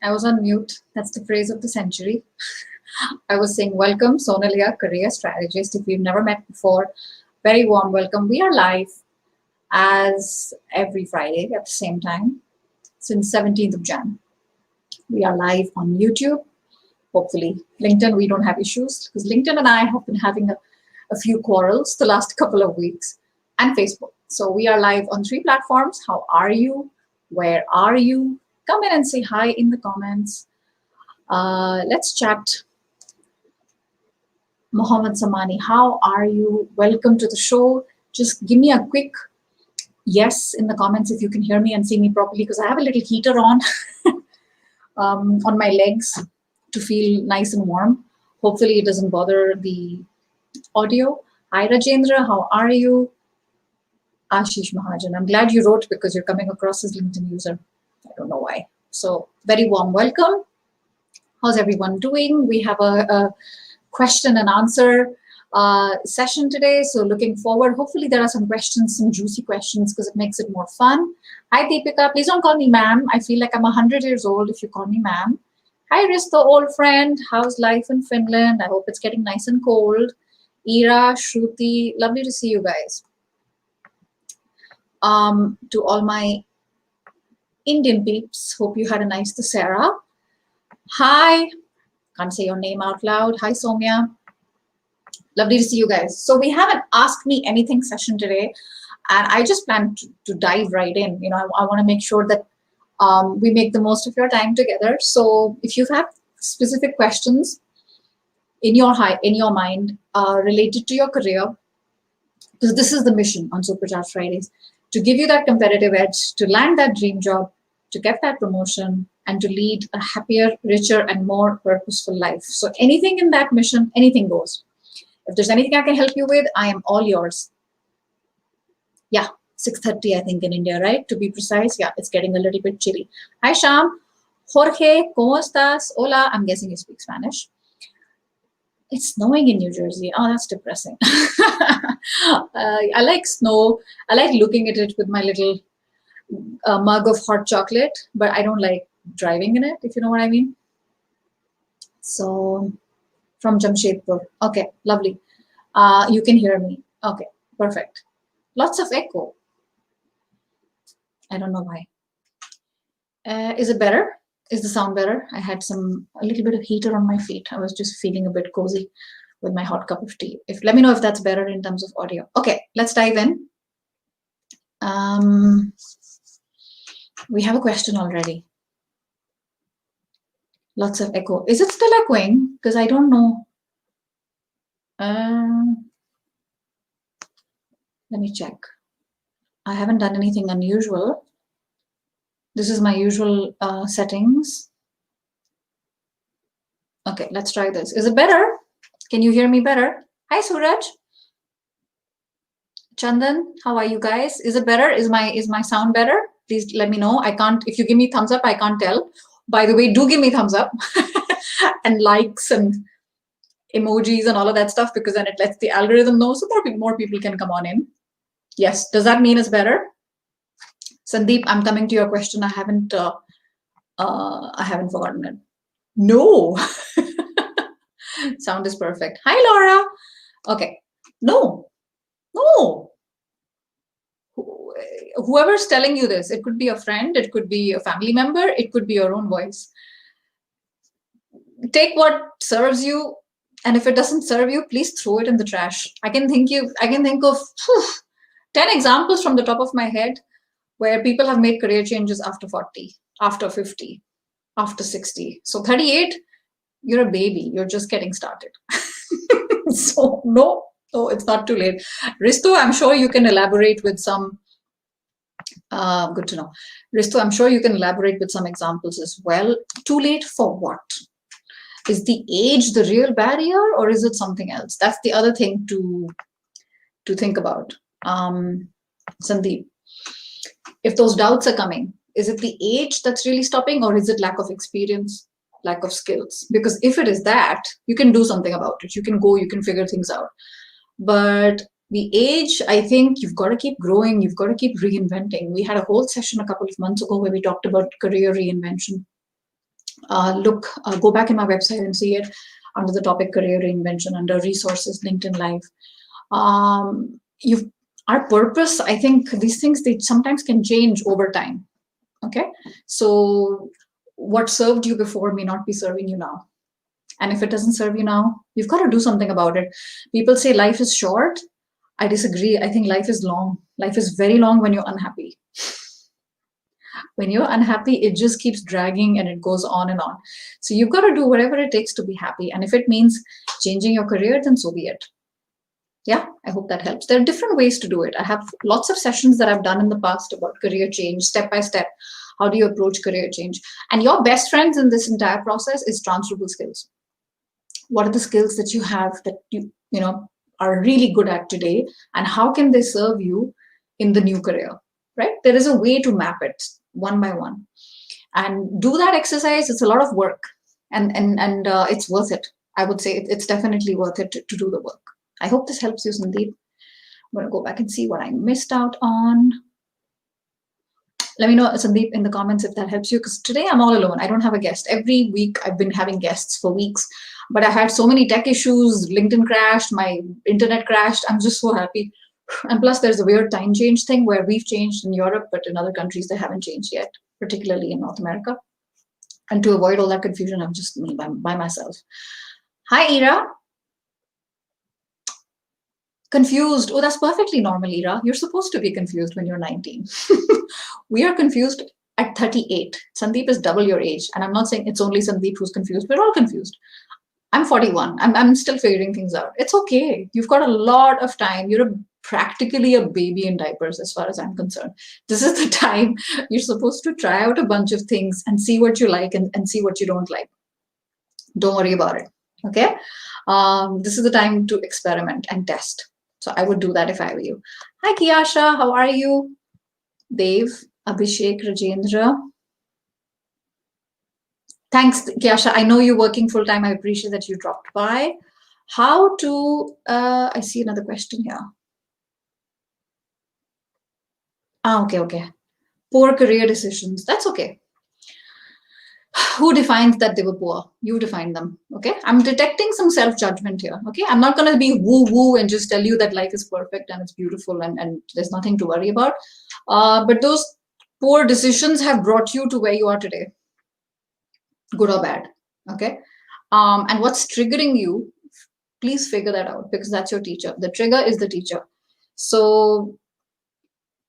I was on mute. That's the phrase of the century. I was saying, welcome, Sonalia, career strategist. If we've never met before, very warm welcome. We are live as every Friday at the same time since 17th of Jan. We are live on YouTube. Hopefully, LinkedIn, we don't have issues because LinkedIn and I have been having a few quarrels the last couple of weeks, and Facebook. So we are live on 3 platforms. How are you? Where are you? Come in and say hi in the comments. Let's chat. Mohammed Samani, how are you? Welcome to the show. Just give me a quick yes in the comments if you can hear me and see me properly, because I have a little heater on my legs to feel nice and warm. Hopefully it doesn't bother the audio. Hi Rajendra, how are you? Ashish Mahajan, I'm glad you wrote because you're coming across as LinkedIn user. I don't know why. So very warm welcome. How's everyone doing? We have a question and answer session today. So looking forward. Hopefully there are some questions, some juicy questions, because it makes it more fun. Hi Deepika, please don't call me ma'am. I feel like I'm 100 years old if you call me ma'am. Hi Risto, old friend. How's life in Finland? I hope it's getting nice and cold. Ira, Shruti, lovely to see you guys. To all my Indian peeps, hope you had a nice Dasera. Hi, can't say your name out loud. Hi Soumya, lovely to see you guys. So we have an Ask Me Anything session today, and I just plan to dive right in. You know, I want to make sure that we make the most of your time together. So if you have specific questions in your mind related to your career, because this is the mission on Supercharged Fridays, to give you that competitive edge, to land that dream job, to get that promotion, and to lead a happier, richer, and more purposeful life. So anything in that mission, anything goes. If there's anything I can help you with, I am all yours. Yeah, 6:30, I think, in India, right? To be precise. Yeah, it's getting a little bit chilly. Hi, Sham. Jorge, ¿cómo estás? Hola. I'm guessing you speak Spanish. It's snowing in New Jersey. Oh, that's depressing. I like snow. I like looking at it with my little mug of hot chocolate, but I don't like driving in it, if you know what I mean. So, from Jamshedpur. Okay, lovely. You can hear me. Okay, perfect. Lots of echo. I don't know why. Is it better? Is the sound better? I had a little bit of heater on my feet. I was just feeling a bit cozy with my hot cup of tea. Let me know if that's better in terms of audio. Okay, let's dive in. We have a question already. Lots of echo. Is it still echoing? Because I don't know. Let me check. I haven't done anything unusual. This is my usual settings. Okay, let's try this. Is it better? Can you hear me better? Hi, Suraj. Chandan, how are you guys? Is it better? Is my sound better? Please let me know. I can't, if you give me thumbs up, I can't tell. By the way, do give me thumbs up and likes and emojis and all of that stuff, because then it lets the algorithm know so more people can come on in. Yes, does that mean it's better? Sandeep, I'm coming to your question. I haven't forgotten it. No. Sound is perfect. Hi, Laura. Okay. No. Whoever's telling you this, it could be a friend, it could be a family member, it could be your own voice. Take what serves you, and if it doesn't serve you, please throw it in the trash. I can think of 10 examples from the top of my head where people have made career changes after 40, after 50, after 60. So 38, you're a baby. You're just getting started. So no, it's not too late. Risto, I'm sure you can elaborate with some, good to know. Risto, I'm sure you can elaborate with some examples as well. Too late for what? Is the age the real barrier, or is it something else? That's the other thing to think about. Sandeep, if those doubts are coming, is it the age that's really stopping, or is it lack of experience, lack of skills? Because if it is that, you can do something about it. You can go, you can figure things out. But the age, I think you've got to keep growing. You've got to keep reinventing. We had a whole session a couple of months ago where we talked about career reinvention. go back in my website and see it under the topic career reinvention, under resources, LinkedIn Live. You've our purpose, I think these things, they sometimes can change over time. Okay, so what served you before may not be serving you now. And if it doesn't serve you now, you've got to do something about it. People say life is short. I disagree. I think life is long. Life is very long when you're unhappy. When you're unhappy, it just keeps dragging and it goes on and on. So you've got to do whatever it takes to be happy. And if it means changing your career, then so be it. Yeah, I hope that helps. There are different ways to do it. I have lots of sessions that I've done in the past about career change, step by step. How do you approach career change? And your best friends in this entire process is transferable skills. What are the skills that you have that you know are really good at today, and how can they serve you in the new career, right? There is a way to map it one by one and do that exercise. It's a lot of work, and it's worth it. I would say it's definitely worth it to do the work. I hope this helps you, Sandeep. I'm going to go back and see what I missed out on. Let me know, Sandeep, in the comments if that helps you, because today I'm all alone. I don't have a guest. Every week I've been having guests for weeks, but I had so many tech issues. LinkedIn crashed, my internet crashed. I'm just so happy. And plus there's a weird time change thing where we've changed in Europe, but in other countries they haven't changed yet, particularly in North America. And to avoid all that confusion, I'm just me by myself. Hi, Ira. Confused. Oh, that's perfectly normal, Ira. You're supposed to be confused when you're 19. We are confused at 38. Sandeep is double your age. And I'm not saying it's only Sandeep who's confused. We're all confused. I'm 41. I'm still figuring things out. It's okay. You've got a lot of time. You're practically a baby in diapers as far as I'm concerned. This is the time you're supposed to try out a bunch of things and see what you like and see what you don't like. Don't worry about it. Okay? This is the time to experiment and test. So I would do that if I were you. Hi, Kiyasha. How are you? Dev, Abhishek, Rajendra. Thanks, Kiyasha. I know you're working full time. I appreciate that you dropped by. How to, I see another question here. Okay. Poor career decisions. That's okay. Who defines that they were poor? You define them. Okay. I'm detecting some self-judgment here. Okay. I'm not going to be woo-woo and just tell you that life is perfect and it's beautiful and there's nothing to worry about. But those poor decisions have brought you to where you are today, good or bad. Okay. And what's triggering you, please figure that out, because that's your teacher. The trigger is the teacher. So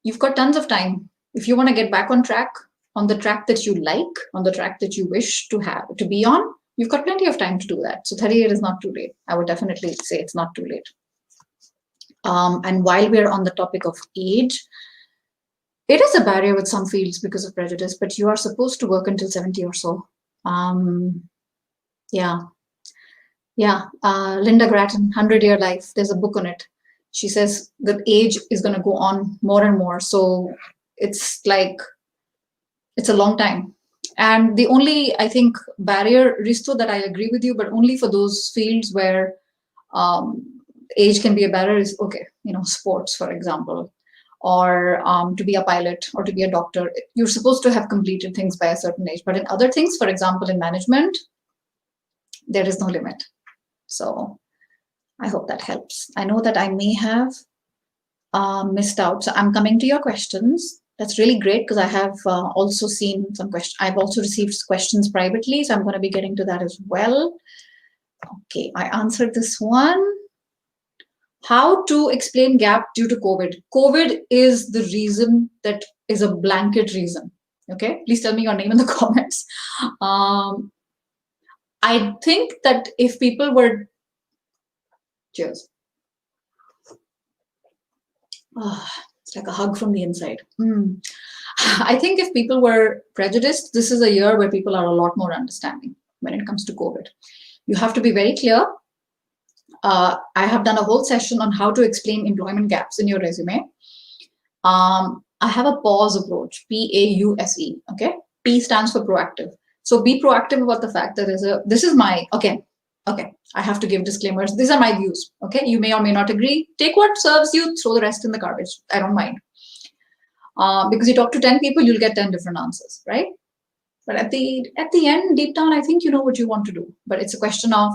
you've got tons of time. If you want to get back on track, on the track that you like, on the track that you wish to be on, you've got plenty of time to do that. So 38 is not too late. I would definitely say it's not too late. And while we're on the topic of age, it is a barrier with some fields because of prejudice, but you are supposed to work until 70 or so. Yeah. Linda Grattan, 100-Year Life. There's a book on it. She says that age is going to go on more and more. So it's like, it's a long time. And the only, I think, barrier, Risto, that I agree with you, but only for those fields where age can be a barrier is, okay, sports, for example, or to be a pilot or to be a doctor. You're supposed to have completed things by a certain age. But in other things, for example, in management, there is no limit. So I hope that helps. I know that I may have missed out. So I'm coming to your questions. That's really great, because I have also seen some questions. I've also received questions privately, so I'm going to be getting to that as well. Okay, I answered this one. How to explain gap due to COVID? COVID is the reason that is a blanket reason. Okay, please tell me your name in the comments. I think that if people were, cheers. It's like a hug from the inside. I think if people were prejudiced, this is a year where people are a lot more understanding when it comes to COVID. You have to be very clear. I have done a whole session on how to explain employment gaps in your resume. I have a pause approach, PAUSE. Okay, P stands for proactive. So be proactive about the fact that this is my, okay, I have to give disclaimers. These are my views. Okay, you may or may not agree. Take what serves you, throw the rest in the garbage. I don't mind. Because you talk to 10 people, you'll get 10 different answers, right? But at the end, deep down, I think you know what you want to do. But it's a question of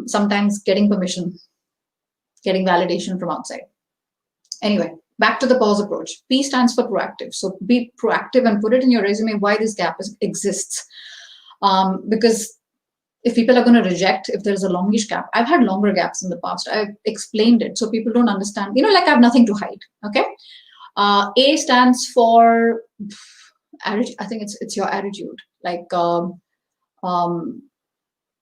sometimes getting permission, getting validation from outside. Anyway, back to the pause approach. P stands for proactive. So be proactive and put it in your resume why this gap exists. Because if people are going to reject, if there's a longish gap, I've had longer gaps in the past. I've explained it so people don't understand. Like I have nothing to hide. Okay. A stands for attitude. I think it's your attitude. Like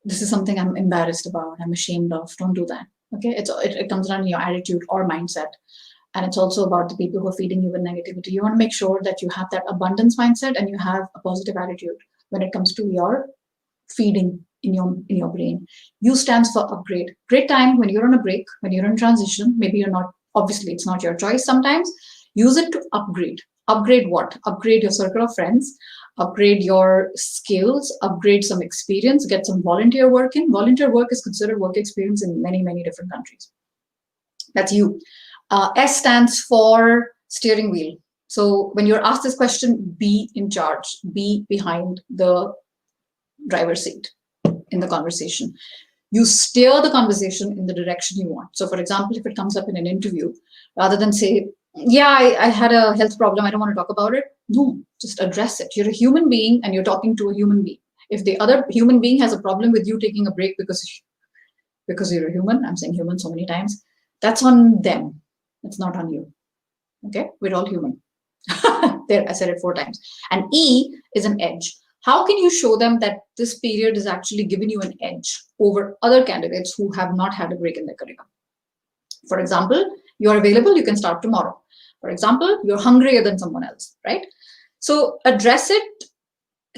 this is something I'm embarrassed about. I'm ashamed of. Don't do that. Okay. It comes down to your attitude or mindset. And it's also about the people who are feeding you with negativity. You want to make sure that you have that abundance mindset and you have a positive attitude when it comes to your feeding in your brain. U stands for upgrade. Great time when you're on a break, when you're in transition. Maybe you're not, obviously it's not your choice sometimes. Use it to upgrade. Upgrade what? Upgrade your circle of friends, upgrade your skills, upgrade some experience, get some volunteer work in. Volunteer work is considered work experience in many, many different countries. That's you. S stands for steering wheel. So when you're asked this question, be in charge, be behind the driver's seat in the conversation. You steer the conversation in the direction you want. So for example, if it comes up in an interview, rather than say, yeah, I had a health problem, I don't want to talk about it. No, just address it. You're a human being and you're talking to a human being. If the other human being has a problem with you taking a break because you're a human, I'm saying human so many times, that's on them. It's not on you. Okay, we're all human. There, I said it 4 times. And E is an edge. How can you show them that this period is actually giving you an edge over other candidates who have not had a break in their career? For example, you're available, you can start tomorrow. For example, you're hungrier than someone else, right? So address it.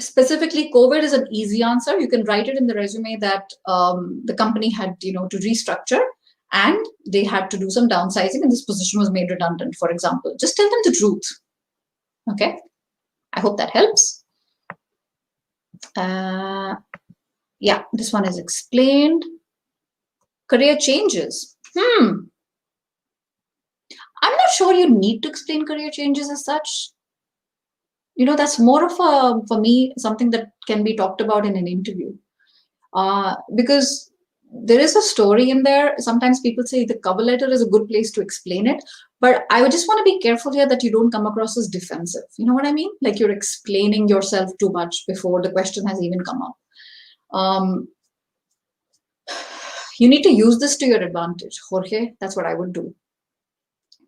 Specifically, COVID is an easy answer. You can write it in the resume that the company had, to restructure and they had to do some downsizing and this position was made redundant, for example. Just tell them the truth. Okay. I hope that helps. Yeah, this one is explained. Career changes. I'm not sure you need to explain career changes as such. That's more of for me, something that can be talked about in an interview. Because there is a story in there. Sometimes people say the cover letter is a good place to explain it. But I would just want to be careful here that you don't come across as defensive. You know what I mean? Like you're explaining yourself too much before the question has even come up. You need to use this to your advantage, Jorge. That's what I would do.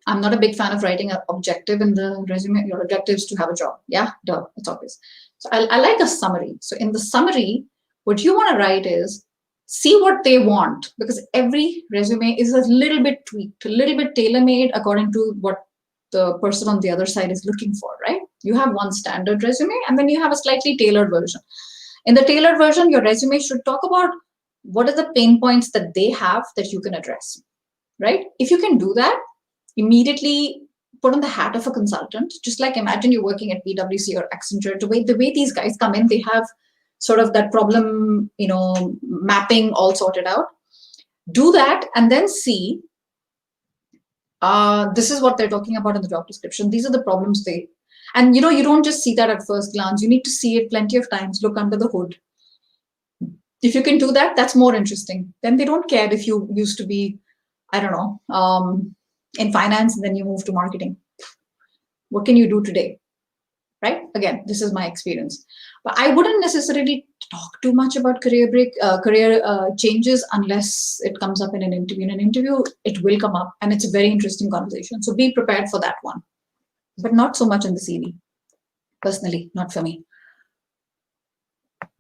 I'm not a big fan of writing an objective in the resume. Your objective is to have a job. Yeah, duh, it's obvious. So I like a summary. So in the summary, what you want to write is, see what they want, because every resume is a little bit tweaked, a little bit tailor-made according to what the person on the other side is looking for, right? You have one standard resume and then you have a slightly tailored version. In the tailored version, your resume should talk about what are the pain points that they have that you can address, right? If you can do that, immediately put on the hat of a consultant. Just like imagine you're working at PwC or Accenture. The way these guys come in, they have sort of that problem, mapping all sorted out. Do that and then see, this is what they're talking about in the job description. These are the problems and you don't just see that at first glance. You need to see it plenty of times, look under the hood. If you can do that, that's more interesting. Then they don't care if you used to be, I don't know, in finance and then you move to marketing. What can you do today? Right? Again, this is my experience. But I wouldn't necessarily talk too much about career changes unless it comes up in an interview. In an interview, it will come up and it's a very interesting conversation. So be prepared for that one. But not so much in the CV. Personally, not for me.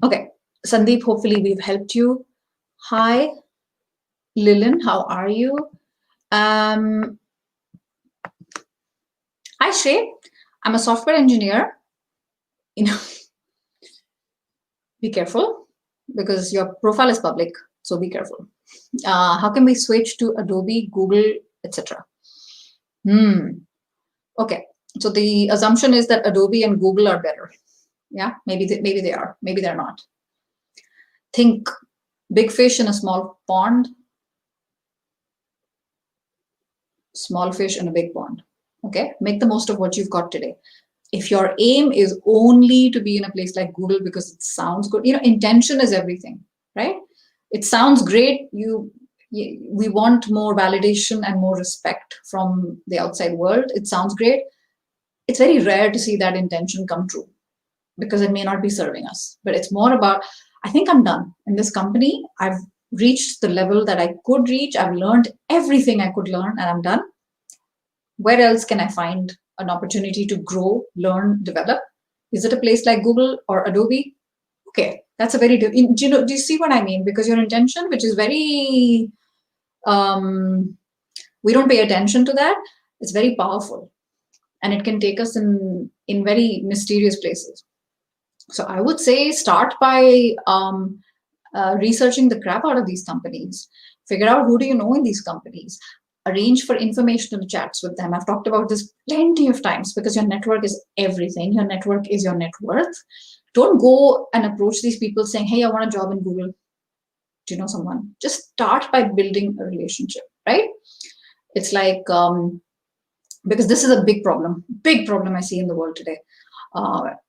Okay. Sandeep, hopefully we've helped you. Hi, Lillian, how are you? Hi, Shay. I'm a software engineer. Be careful because your profile is public, so be careful. How can we switch to Adobe, Google, etc.? Okay, so the assumption is that Adobe and Google are better. Yeah, maybe they are, maybe they're not. Think big fish in a small pond, small fish in a big pond. Okay, make the most of what you've got today. If your aim is only to be in a place like Google because it sounds good, intention is everything, right? It sounds great. We want more validation and more respect from the outside world. It sounds great. It's very rare to see that intention come true because it may not be serving us. But it's more about, I think I'm done in this company. I've reached the level that I could reach. I've learned everything I could learn and I'm done. Where else can I find an opportunity to grow, learn, develop? Is it a place like Google or Adobe? Okay, that's a very, do you see what I mean? Because your intention, which is very, we don't pay attention to that. It's very powerful and it can take us in very mysterious places. So I would say start by researching the crap out of these companies. Figure out who do you know in these companies. Arrange for informational chats with them. I've talked about this plenty of times because your network is everything. Your network is your net worth. Don't go and approach these people saying, hey, I want a job in Google. Do you know someone? Just start by building a relationship, right? It's like, because this is a big problem I see in the world today.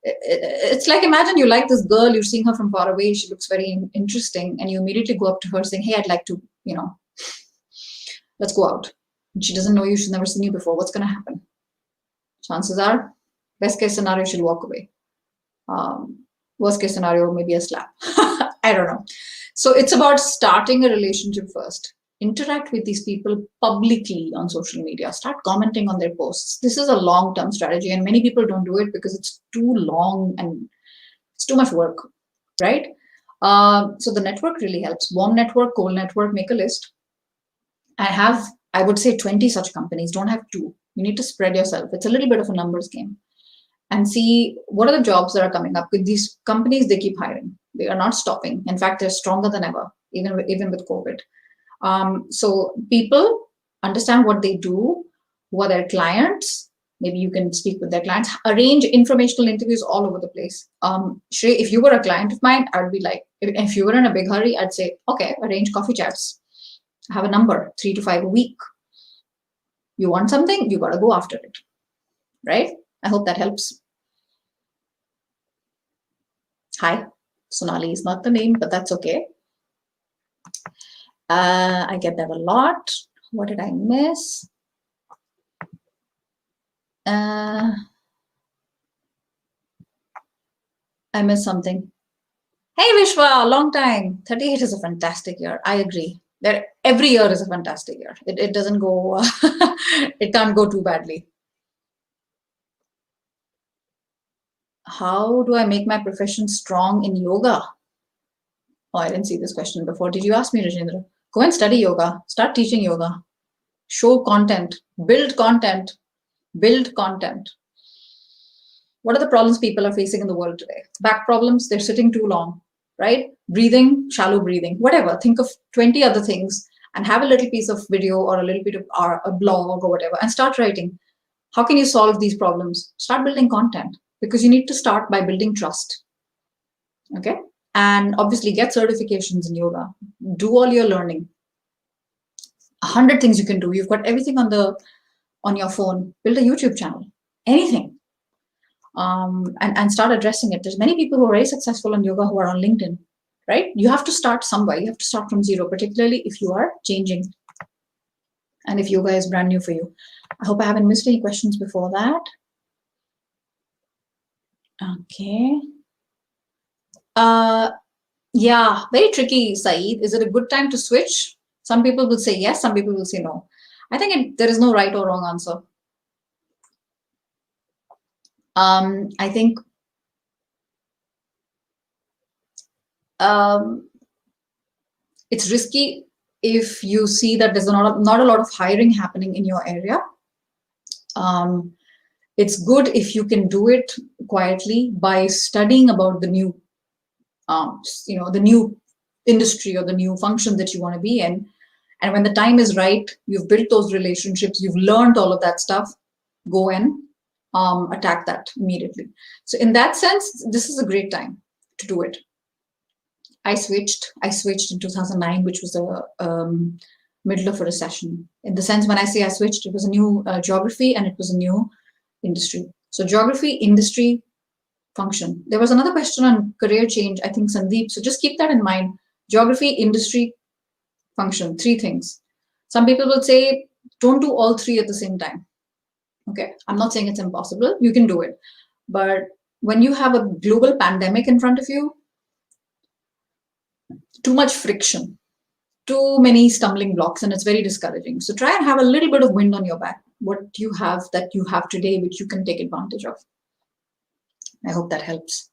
It's like, imagine you like this girl, you're seeing her from far away, she looks very interesting, and you immediately go up to her saying, hey, I'd like to, let's go out. And she doesn't know you, she's never seen you before. What's going to happen? Chances are, best case scenario, she'll walk away. Worst case scenario, maybe a slap. I don't know. So it's about starting a relationship first. Interact with these people publicly on social media. Start commenting on their posts. This is a long-term strategy, and many people don't do it because it's too long and it's too much work, right? So the network really helps. Warm network, cold network, make a list. I would say 20 such companies. Don't have 2. You need to spread yourself. It's a little bit of a numbers game. And see what are the jobs that are coming up. With these companies, they keep hiring. They are not stopping. In fact, they're stronger than ever, even with COVID. So people understand what they do, who are their clients. Maybe you can speak with their clients, arrange informational interviews all over the place. Shrey, if you were a client of mine, I would be like, if you were in a big hurry, I'd say, okay, arrange coffee chats. Have a number, 3 to 5 a week. You want something, you got to go after it, right? I hope that helps. Hi, Sonali is not the name, but that's okay. I get that a lot. What did I miss? I missed something. Hey, Vishwa, long time. 38 is a fantastic year. I agree. That every year is a fantastic year. It doesn't go, it can't go too badly. How do I make my profession strong in yoga? Oh, I didn't see this question before. Did you ask me, Rajendra? Go and study yoga. Start teaching yoga. Show content. Build content. Build content. What are the problems people are facing in the world today? Back problems, they're sitting too long, right? Breathing, shallow breathing, whatever. Think of 20 other things and have a little piece of video or a little bit of a blog or whatever and start writing. How can you solve these problems? Start building content because you need to start by building trust. Okay? And obviously get certifications in yoga. Do all your learning. 100 things you can do. You've got everything on your phone. Build a YouTube channel. Anything. And start addressing it. There's many people who are very successful in yoga who are on LinkedIn, right? You have to start somewhere. You have to start from zero, particularly if you are changing and if yoga is brand new for you. I hope I haven't missed any questions before that. Okay. Yeah, very tricky, Saeed. Is it a good time to switch? Some people will say yes, some people will say no. I think there is no right or wrong answer. I think it's risky if you see that there's not a lot of hiring happening in your area. It's good if you can do it quietly by studying about the new, the new industry or the new function that you want to be in. And when the time is right, you've built those relationships, you've learned all of that stuff, go and attack that immediately. So in that sense, this is a great time to do it. I switched in 2009, which was the middle of a recession. In the sense, when I say I switched, it was a new geography and it was a new industry. So geography, industry, function. There was another question on career change, I think Sandeep. So just keep that in mind. Geography, industry, function, three things. Some people will say, don't do all three at the same time. Okay, I'm not saying it's impossible. You can do it. But when you have a global pandemic in front of you, too much friction, too many stumbling blocks, and it's very discouraging. So try and have a little bit of wind on your back. What you have that you have today, which you can take advantage of. I hope that helps.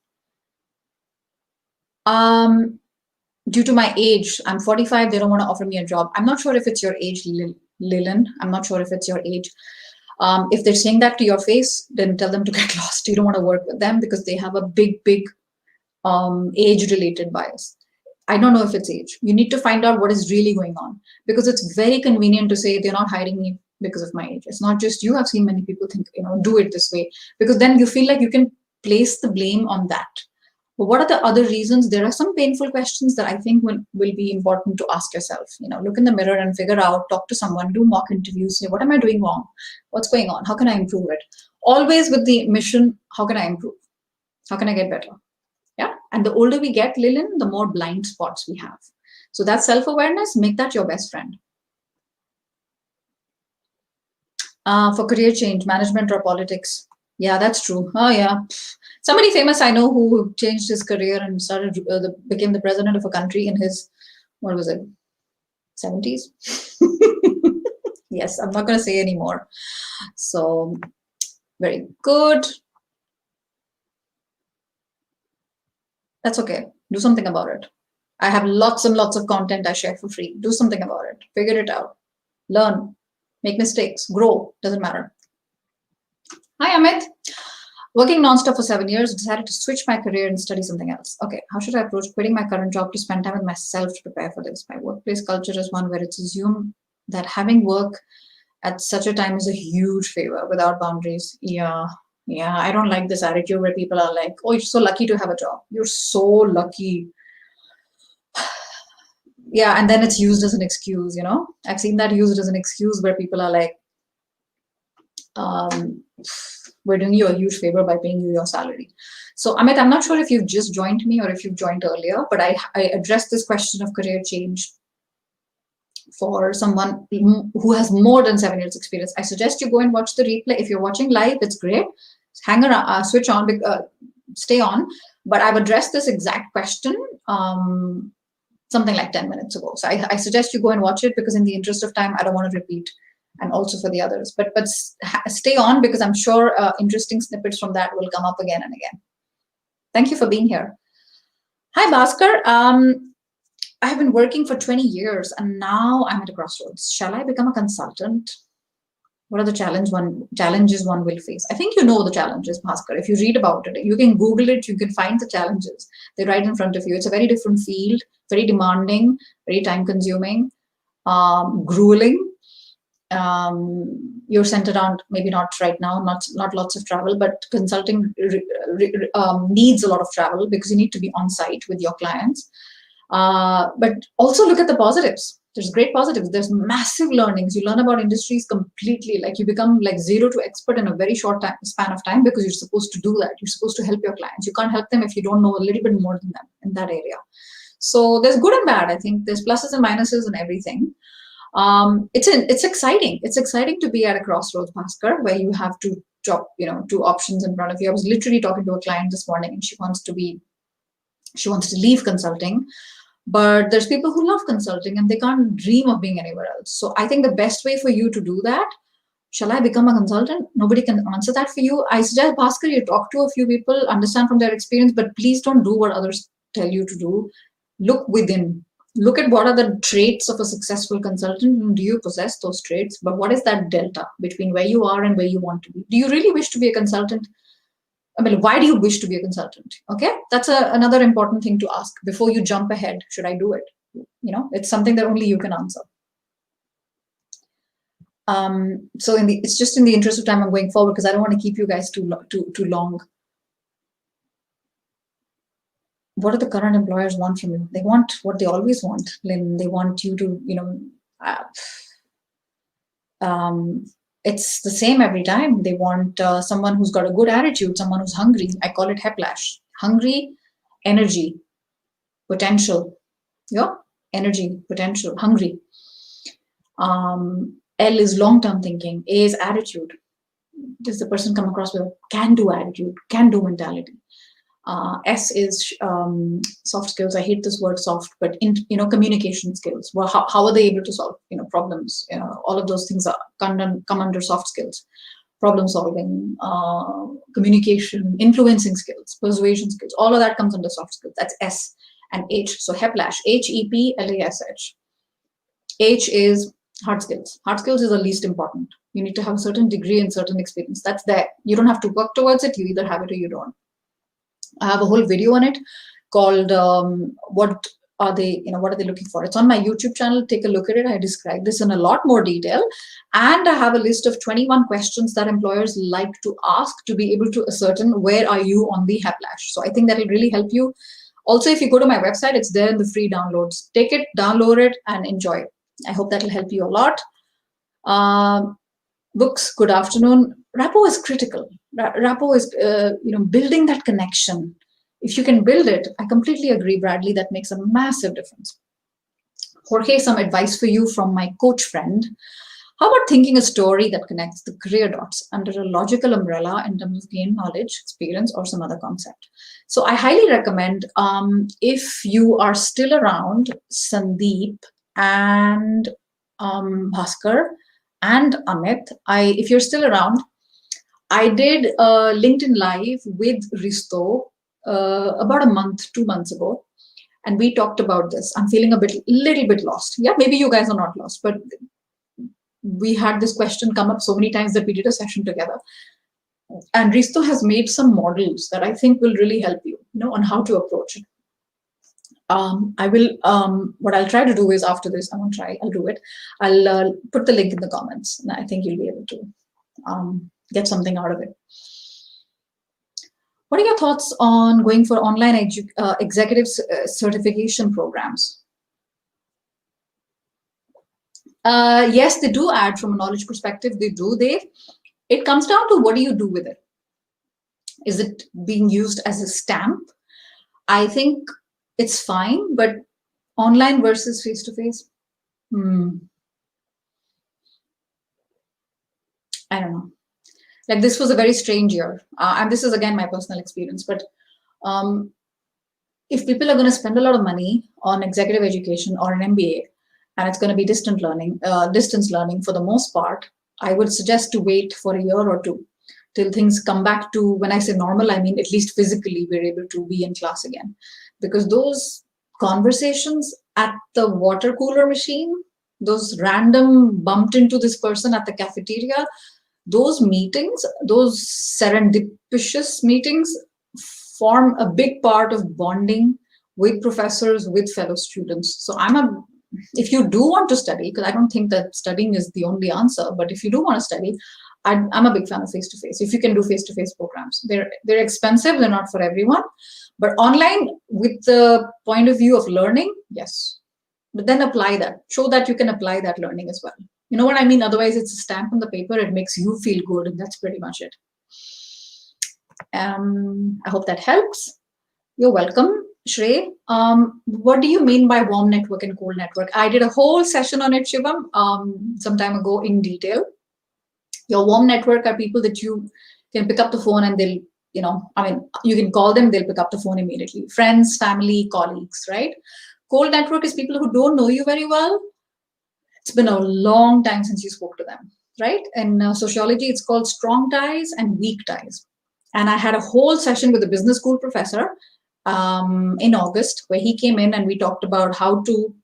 Due to my age, I'm 45, they don't want to offer me a job. I'm not sure if it's your age, Lilin. I'm not sure if it's your age. If they're saying that to your face, then tell them to get lost. You don't want to work with them because they have a big age-related bias. I don't know if it's age. You need to find out what is really going on, because it's very convenient to say they're not hiring me because of my age. It's not just you. I've seen many people think, do it this way, because then you feel like you can place the blame on that. But what are the other reasons? There are some painful questions that I think will be important to ask yourself. Look in the mirror and figure out, talk to someone, do mock interviews, say, what am I doing wrong? What's going on? How can I improve it? Always with the mission, how can I improve? How can I get better? Yeah. And the older we get, Lilin, the more blind spots we have. So that self-awareness, make that your best friend. For career change, management or politics. Yeah, that's true. Oh, yeah. Somebody famous I know who changed his career and became the president of a country in his, what was it, 70s? Yes, I'm not going to say anymore. So, very good. That's okay. Do something about it. I have lots and lots of content I share for free. Do something about it. Figure it out. Learn. Make mistakes. Grow. Doesn't matter. Hi, Amit. Working nonstop for 7 years, decided to switch my career and study something else. Okay, how should I approach quitting my current job to spend time with myself to prepare for this? My workplace culture is one where it's assumed that having work at such a time is a huge favor without boundaries. Yeah, I don't like this attitude where people are like, oh, you're so lucky to have a job. You're so lucky. Yeah, and then it's used as an excuse, I've seen that used as an excuse where people are like, we're doing you a huge favor by paying you your salary. So Amit, I'm not sure if you've just joined me or if you've joined earlier, but I addressed this question of career change for someone who has more than 7 years experience. I suggest you go and watch the replay. If you're watching live, it's great. Hang around, switch on, stay on. But I've addressed this exact question something like 10 minutes ago. So I suggest you go and watch it, because in the interest of time, I don't want to repeat, and also for the others. But stay on, because I'm sure interesting snippets from that will come up again and again. Thank you for being here. Hi, Bhaskar. I have been working for 20 years and now I'm at a crossroads. Shall I become a consultant? What are the challenges one will face? I think you know the challenges, Bhaskar. If you read about it, you can Google it, you can find the challenges. They're right in front of you. It's a very different field, very demanding, very time consuming, grueling. You're centered on, maybe not right now, not lots of travel, but consulting needs a lot of travel because you need to be on site with your clients. But also look at the positives. There's great positives. There's massive learnings. You learn about industries completely. Like you become like 0 to expert in a very short span of time, because you're supposed to do that. You're supposed to help your clients. You can't help them if you don't know a little bit more than them in that area. So there's good and bad. I think there's pluses and minuses and everything. It's exciting. It's exciting to be at a crossroads, Bhaskar, where you have two options in front of you. I was literally talking to a client this morning, and she wants to leave consulting, but there's people who love consulting and they can't dream of being anywhere else. So I think the best way for you to do that, shall I become a consultant? Nobody can answer that for you. I suggest, Bhaskar, you talk to a few people, understand from their experience, but please don't do what others tell you to do. Look within. Look at what are the traits of a successful consultant, and do you possess those traits? But what is that delta between where you are and where you want to be? Do you really wish to be a consultant? I mean, why do you wish to be a consultant? Okay, that's another important thing to ask before you jump ahead. Should I do it? It's something that only you can answer. So it's just in the interest of time, I'm going forward because I don't want to keep you guys too long. What do the current employers want from you? They want what they always want, Lynn. They want you to, it's the same every time. They want someone who's got a good attitude, someone who's hungry. I call it heplash. Hungry, energy, potential. Yeah, energy, potential, hungry. L is long-term thinking. A is attitude. Does the person come across with a can-do attitude, can-do mentality? S is soft skills. I hate this word soft, but communication skills. Well, how are they able to solve problems? All of those things come under soft skills. Problem solving, communication, influencing skills, persuasion skills. All of that comes under soft skills. That's S. And H. So HEPLASH. HEPLASH. H is hard skills. Hard skills is the least important. You need to have a certain degree and certain experience. That's there. You don't have to work towards it. You either have it or you don't. I have a whole video on it called what are they looking for? It's on my YouTube channel. Take a look at it. I describe this in a lot more detail. And I have a list of 21 questions that employers like to ask to be able to ascertain where are you on the HEPLASH. So I think that will really help you. Also, if you go to my website, it's there in the free downloads. Take it, download it, and enjoy it. I hope that will help you a lot. Books, good afternoon. Rapport is critical. Rapport is, building that connection. If you can build it, I completely agree, Bradley, that makes a massive difference. Jorge, some advice for you from my coach friend. How about thinking a story that connects the career dots under a logical umbrella in terms of gain knowledge, experience, or some other concept? So I highly recommend, if you are still around, Sandeep and Bhaskar and Amit, if you're still around, I did a LinkedIn Live with Risto about 2 months ago, and we talked about this. I'm feeling little bit lost. Yeah, maybe you guys are not lost, but we had this question come up so many times that we did a session together. And Risto has made some models that I think will really help you, on how to approach it. I will, what I'll try to do is after this, I'll do it. I'll put the link in the comments, and I think you'll be able to get something out of it. What are your thoughts on going for online executive certification programs? Yes, they do add from a knowledge perspective. They do. It comes down to what do you do with it? Is it being used as a stamp? I think it's fine, but online versus face-to-face, I don't know. Like, this was a very strange year. And this is, again, my personal experience. But if people are going to spend a lot of money on executive education or an MBA, and it's going to be distance learning for the most part, I would suggest to wait for a year or two till things come back to, when I say normal, I mean at least physically we're able to be in class again. Because those conversations at the water cooler machine, those random bumped into this person at the cafeteria, those meetings, those serendipitous meetings form a big part of bonding with professors, with fellow students. So if you do want to study, because I don't think that studying is the only answer, but if you do want to study, I'm a big fan of face-to-face. If you can do face-to-face programs, they're expensive, they're not for everyone, but online with the point of view of learning, yes. But then apply that, show that you can apply that learning as well. You know what I mean? Otherwise, it's a stamp on the paper. It makes you feel good, and that's pretty much it. I hope that helps. You're welcome, Shrey. What do you mean by warm network and cold network? I did a whole session on it, Shivam, some time ago in detail. Your warm network are people that you can pick up the phone and they'll, you can call them, they'll pick up the phone immediately. Friends, family, colleagues, right? Cold network is people who don't know you very well. It's been a long time since you spoke to them, right? In sociology, it's called strong ties and weak ties. And I had a whole session with a business school professor in August, where he came in and we talked about how to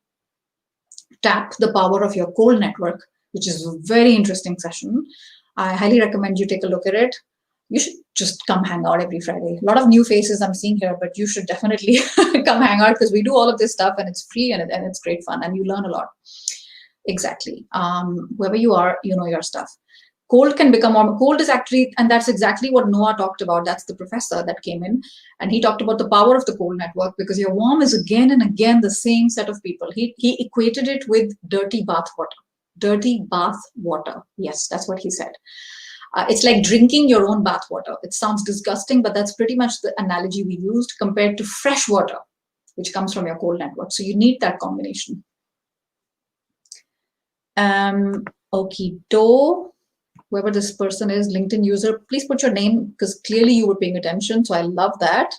tap the power of your cold network, which is a very interesting session. I highly recommend you take a look at it. You should just come hang out every Friday. A lot of new faces I'm seeing here, but you should definitely come hang out, because we do all of this stuff and it's free and it's great fun and you learn a lot. Exactly. Whoever you are, you know your stuff. Cold can become warm. Cold is actually, and that's exactly what Noah talked about. That's the professor that came in, and he talked about the power of the cold network, because your warm is again and again the same set of people. He equated it with dirty bath water. dirty bath water. Yes, that's what he said. It's like drinking your own bath water. It sounds disgusting, but that's pretty much the analogy we used compared to fresh water, which comes from your cold network. So you need that combination. Okie do. Whoever this person is, LinkedIn user, please put your name because clearly you were paying attention. So I love that.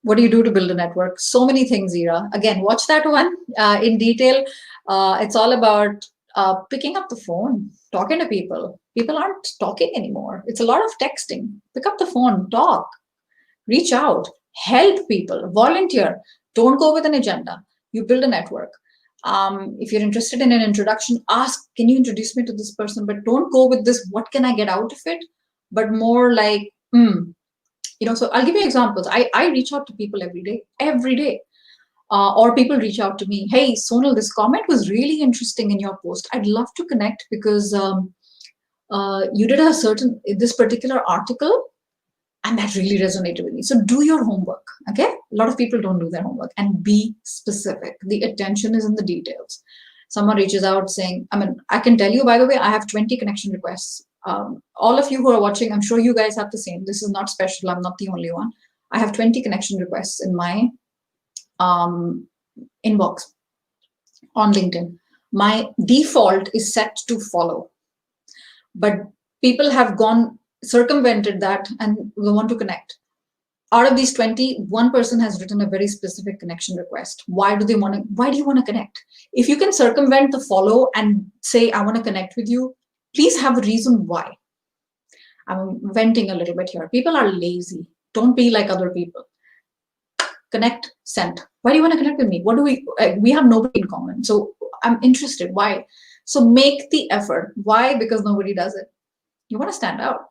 What do you do to build a network? So many things, Ira. Again, watch that one in detail. It's all about picking up the phone, talking to people. People aren't talking anymore. It's a lot of texting. Pick up the phone, talk, reach out, help people, volunteer. Don't go with an agenda. You build a network. If you're interested in an introduction, ask, can you introduce me to this person? But don't go with this, what can I get out of it? But more like, so I'll give you examples. I reach out to people every day. Or people reach out to me, hey, Sonal, this comment was really interesting in your post. I'd love to connect because you did this particular article and that really resonated with me. So do your homework, okay? A lot of people don't do their homework and be specific. The attention is in the details. Someone reaches out saying, I can tell you, by the way, I have 20 connection requests. All of you who are watching, I'm sure you guys have the same. This is not special. I'm not the only one. I have 20 connection requests in my inbox on LinkedIn. My default is set to follow, but people have circumvented that and we want to connect. Out of these 20, one person has written a very specific connection request. Why do you want to connect? If you can circumvent the follow and say, I want to connect with you, please have a reason why. I'm venting a little bit here. People are lazy. Don't be like other people. Connect, send. Why do you want to connect with me? We have nobody in common. So I'm interested. Why? So make the effort. Why? Because nobody does it. You want to stand out.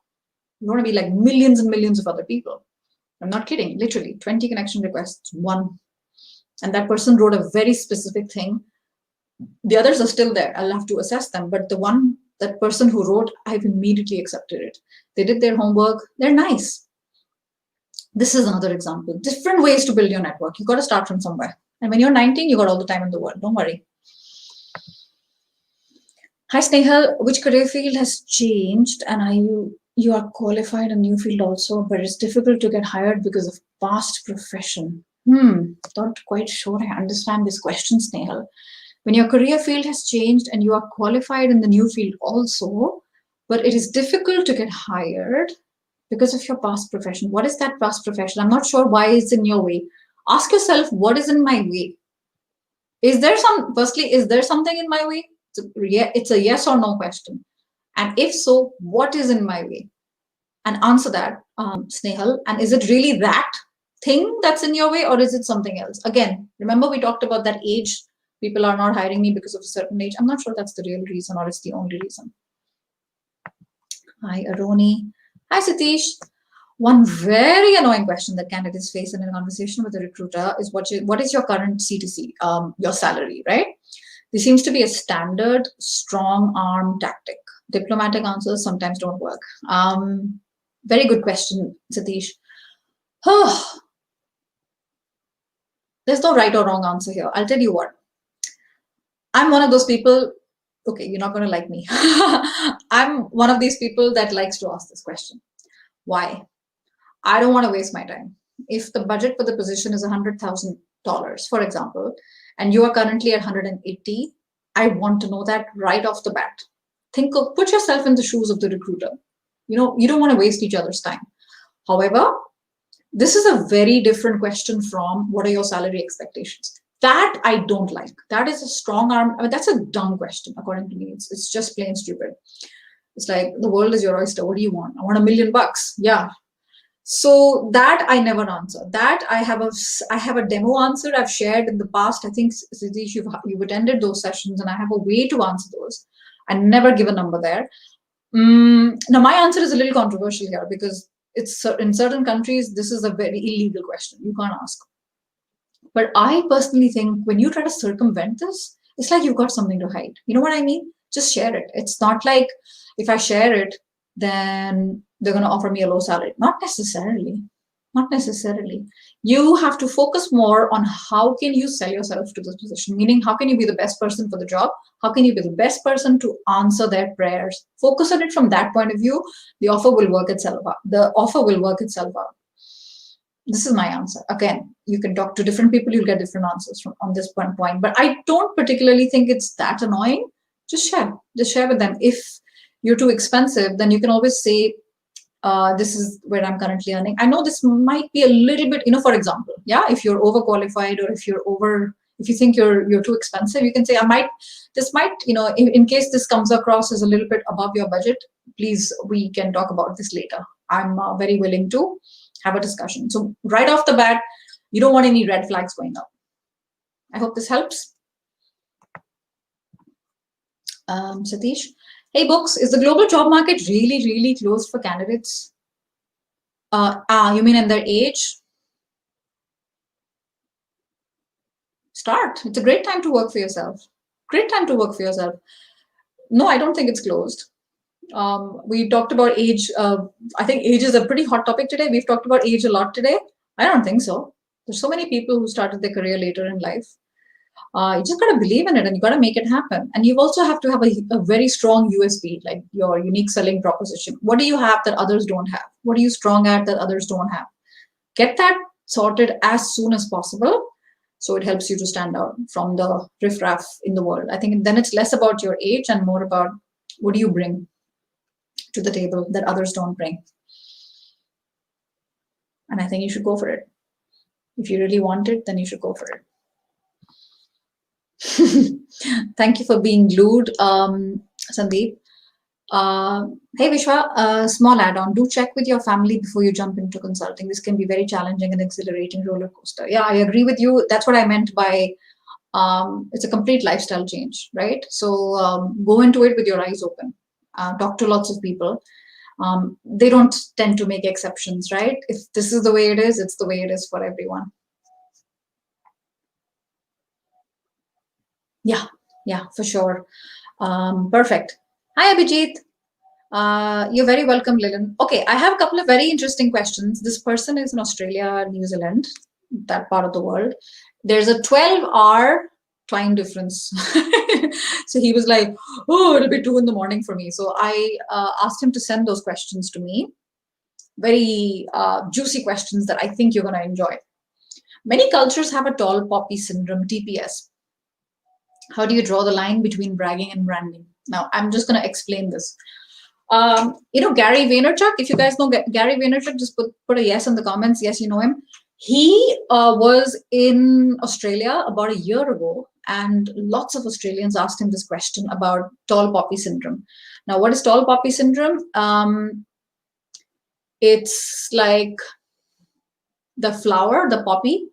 You want to be like millions and millions of other people. I'm not kidding. Literally 20 connection requests, one. And that person wrote a very specific thing. The others are still there. I'll have to assess them. But that person who wrote, I've immediately accepted it. They did their homework. They're nice. This is another example. Different ways to build your network. You got to start from somewhere. And when you're 19, you got all the time in the world. Don't worry. Hi, Snehal. Which career field has changed? And you are qualified in a new field also, but it's difficult to get hired because of past profession. Not quite sure I understand this question, Snehal. When your career field has changed and you are qualified in the new field also, but it is difficult to get hired because of your past profession. What is that past profession? I'm not sure why it's in your way. Ask yourself, what is in my way? Is there something in my way? It's a yes or no question. And if so, what is in my way? And answer that, Snehal. And is it really that thing that's in your way or is it something else? Again, remember we talked about that age. People are not hiring me because of a certain age. I'm not sure that's the real reason or it's the only reason. Hi, Aroni. Hi, Satish. One very annoying question that candidates face in a conversation with a recruiter is what is your current CTC, your salary, right? This seems to be a standard strong arm tactic. Diplomatic answers sometimes don't work. Very good question, Satish. There's no right or wrong answer here. I'll tell you what. I'm one of those people, okay, you're not going to like me. I'm one of these people that likes to ask this question. Why? I don't want to waste my time. If the budget for the position is $100,000, for example, and you are currently at 180, I want to know that right off the bat. Put yourself in the shoes of the recruiter. You don't want to waste each other's time. However, this is a very different question from what are your salary expectations? That I don't like. That is a strong arm. That's a dumb question, according to me. It's just plain stupid. It's like, the world is your oyster. What do you want? I want $1 million. Yeah. So that I never answer. That I have a demo answer I've shared in the past. I think, Satish, you've attended those sessions and I have a way to answer those. I never give a number there. Now, my answer is a little controversial here because it's in certain countries, this is a very illegal question. You can't ask. But I personally think when you try to circumvent this, it's like you've got something to hide. You know what I mean? Just share it. It's not like if I share it, then they're going to offer me a low salary. Not necessarily. Not necessarily. You have to focus more on how can you sell yourself to this position, meaning how can you be the best person for the job? How can you be the best person to answer their prayers? Focus on it from that point of view. The offer will work itself out. The offer will work itself out. This is my answer. Again, you can talk to different people, you'll get different answers from on this one point. But I don't particularly think it's that annoying. Just share with them. If you're too expensive, then you can always say, this is where I'm currently earning. I know this might be a little bit, for example, yeah, if you're overqualified or if you think you're too expensive, you can say, this might, in case this comes across as a little bit above your budget, please, we can talk about this later. I'm very willing to have a discussion. So right off the bat, you don't want any red flags going up. I hope this helps. Satish. Hey, Books, is the global job market really, really closed for candidates? You mean in their age? Start. It's a great time to work for yourself. Great time to work for yourself. No, I don't think it's closed. We talked about age. I think age is a pretty hot topic today. We've talked about age a lot today. I don't think so. There's so many people who started their career later in life. You just got to believe in it and you got to make it happen. And you also have to have a very strong USP, like your unique selling proposition. What do you have that others don't have? What are you strong at that others don't have? Get that sorted as soon as possible. So it helps you to stand out from the riffraff in the world. I think then it's less about your age and more about what do you bring to the table that others don't bring. And I think you should go for it. If you really want it, then you should go for it. Thank you for being glued, Sandeep. Hey Vishwa, small add-on. Do check with your family before you jump into consulting. This can be very challenging and exhilarating roller coaster. Yeah, I agree with you. That's what I meant by it's a complete lifestyle change, right? So go into it with your eyes open. Talk to lots of people. They don't tend to make exceptions, right? If this is the way it is, it's the way it is for everyone. Yeah, for sure. Perfect. Hi, Abhijit. You're very welcome, Lillian. Okay, I have a couple of very interesting questions. This person is in Australia, New Zealand, that part of the world. There's a 12-hour time difference. So he was like, oh, it'll be 2 in the morning for me. So I asked him to send those questions to me. Very juicy questions that I think you're going to enjoy. Many cultures have a tall poppy syndrome, TPS. How do you draw the line between bragging and branding? Now, I'm just going to explain this. Gary Vaynerchuk, if you guys know Gary Vaynerchuk, just put a yes in the comments. Yes, you know him. He was in Australia about a year ago, and lots of Australians asked him this question about tall poppy syndrome. Now, what is tall poppy syndrome? It's like the flower, the poppy.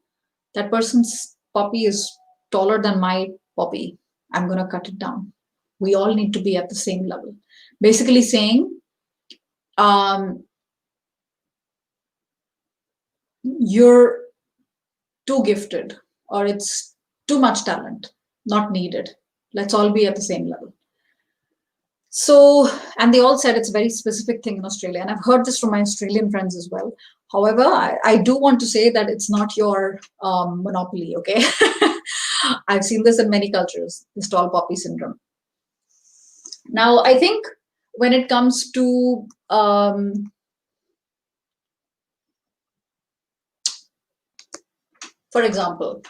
That person's poppy is taller than my poppy. I'm going to cut it down. We all need to be at the same level. Basically saying, you're too gifted or it's too much talent, not needed. Let's all be at the same level. So, and they all said it's a very specific thing in Australia. And I've heard this from my Australian friends as well. However, I do want to say that it's not your monopoly, okay? I've seen this in many cultures, this tall poppy syndrome. Now, I think when it comes to for example,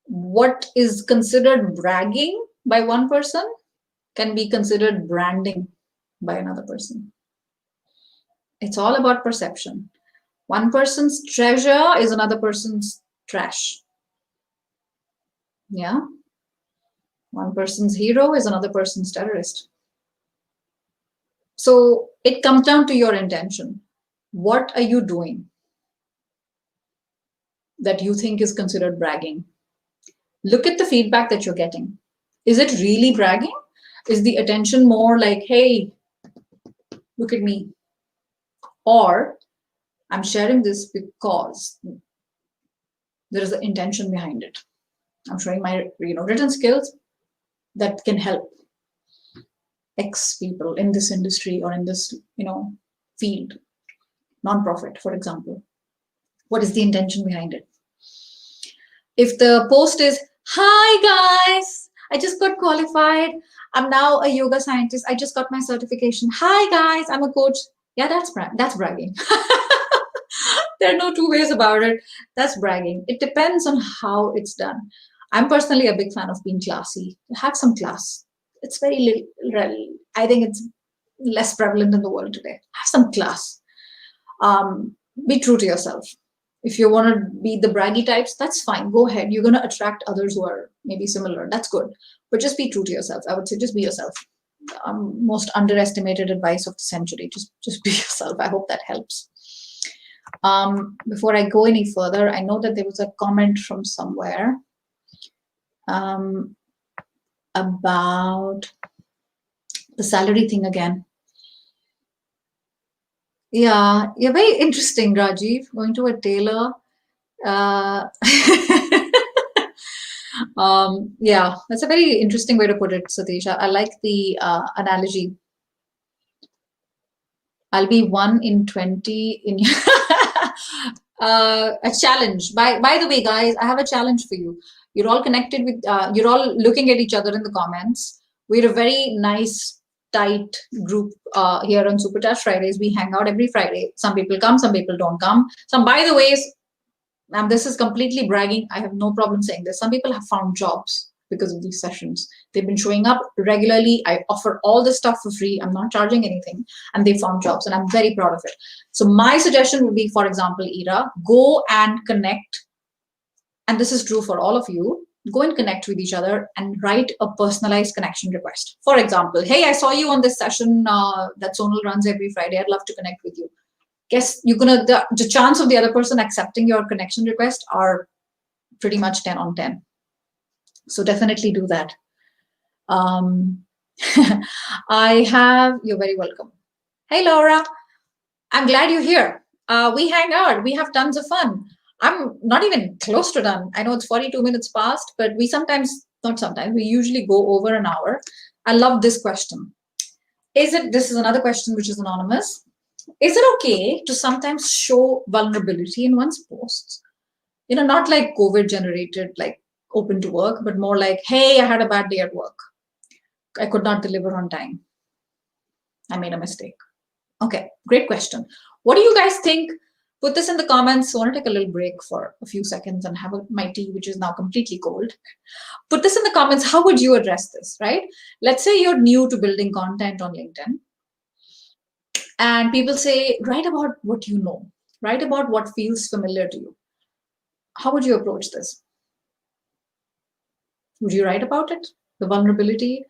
what is considered bragging by one person can be considered branding by another person. It's all about perception. One person's treasure is another person's trash. Yeah. One person's hero is another person's terrorist. So it comes down to your intention. What are you doing that you think is considered bragging? Look at the feedback that you're getting. Is it really bragging? Is the attention more like, hey, look at me? Or I'm sharing this because there is an intention behind it. I'm showing my written skills that can help X people in this industry or in this field. non-profit, for example. What is the intention behind it? If the post is, hi guys, I just got qualified. I'm now a yoga scientist. I just got my certification. Hi guys, I'm a coach. Yeah, that's bragging. There are no two ways about it. That's bragging. It depends on how it's done. I'm personally a big fan of being classy. Have some class. It's very little, I think it's less prevalent in the world today. Have some class. Be true to yourself. If you want to be the braggy types, that's fine. Go ahead. You're going to attract others who are maybe similar. That's good. But just be true to yourself. I would say just be yourself. Most underestimated advice of the century. Just be yourself. I hope that helps. Before I go any further, I know that there was a comment from somewhere about the salary thing again. Yeah, you're very interesting, Rajiv. Going to a tailor. Yeah, that's a very interesting way to put it, Satish. I like the analogy. I'll be 1 in 20 in a challenge. By the way, guys, I have a challenge for you. You're all connected with, you're all looking at each other in the comments. We're a very nice, tight group here on Supercharge Fridays. We hang out every Friday. Some people come, some people don't come. Some, by the way, and this is completely bragging. I have no problem saying this. Some people have found jobs because of these sessions. They've been showing up regularly. I offer all this stuff for free. I'm not charging anything. And they found jobs. And I'm very proud of it. So my suggestion would be, for example, Ira, go and connect. And this is true for all of you. Go and connect with each other and write a personalized connection request. For example, hey, I saw you on this session that Sonal runs every Friday. I'd love to connect with you. Guess you're gonna, the chance of the other person accepting your connection request are pretty much 10 on 10. So definitely do that. You're very welcome. Hey, Laura, I'm glad you're here. We hang out, we have tons of fun. I'm not even close to done. I know it's 42 minutes past, but we we usually go over an hour. I love this question. This is another question which is anonymous. Is it okay to sometimes show vulnerability in one's posts? Not like COVID generated, like open to work, but more like, hey, I had a bad day at work. I could not deliver on time. I made a mistake. Okay, great question. What do you guys think? Put this in the comments. I want to take a little break for a few seconds and have my tea, which is now completely cold. Put this in the comments. How would you address this, right? Let's say you're new to building content on LinkedIn. And people say, write about what you know. Write about what feels familiar to you. How would you approach this? Would you write about it? The vulnerability?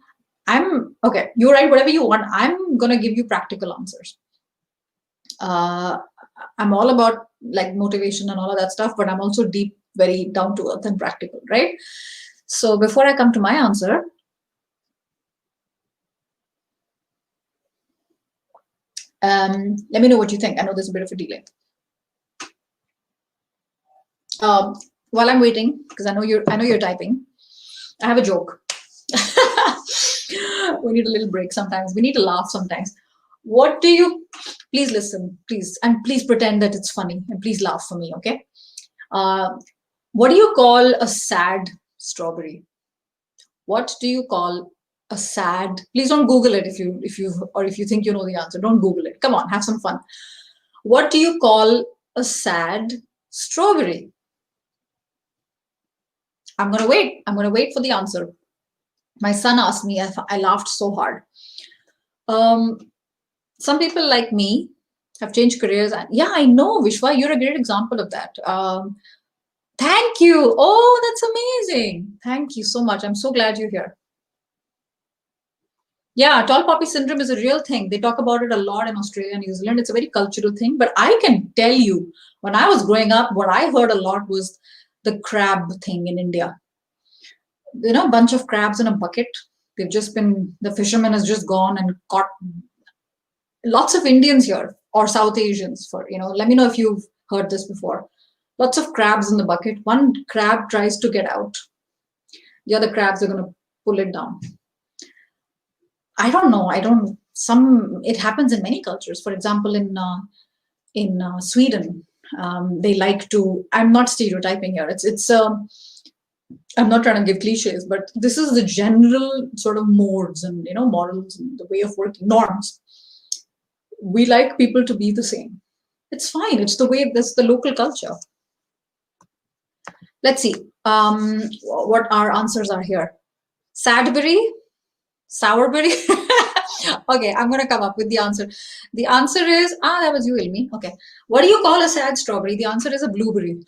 Okay, you write whatever you want. I'm going to give you practical answers. I'm all about like motivation and all of that stuff, but I'm also deep, very down to earth and practical, right? So before I come to my answer, let me know what you think. I know there's a bit of a delay. While I'm waiting, because I know you're typing, I have a joke. We need a little break sometimes. We need to laugh sometimes. Please listen, please, and please pretend that it's funny, and please laugh for me, okay? What do you call a sad strawberry? What do you call a sad? Please don't Google it if you think you know the answer. Don't Google it. Come on, have some fun. What do you call a sad strawberry? I'm gonna wait. I'm gonna wait for the answer. My son asked me. I laughed so hard. Some people like me have changed careers. And yeah, I know, Vishwa, you're a great example of that. Thank you. Oh, that's amazing. Thank you so much. I'm so glad you're here. Yeah, tall poppy syndrome is a real thing. They talk about it a lot in Australia and New Zealand. It's a very cultural thing. But I can tell you, when I was growing up, what I heard a lot was the crab thing in India. A bunch of crabs in a bucket. The fisherman has just gone and caught lots of Indians here or South Asians let me know if you've heard this before. Lots of crabs in the bucket. One crab tries to get out. The other crabs are going to pull it down. I don't know. It happens in many cultures. For example, in in Sweden. They like to. I'm not stereotyping here. It's. I'm not trying to give cliches, but this is the general sort of modes and morals and the way of working norms. We like people to be the same. It's fine. It's the way. That's the local culture. Let's see what our answers are here. Sadberry, sourberry. Okay, I'm gonna come up with the answer. The answer is that was you, Ilmi. Okay, what do you call a sad strawberry? The answer is a blueberry.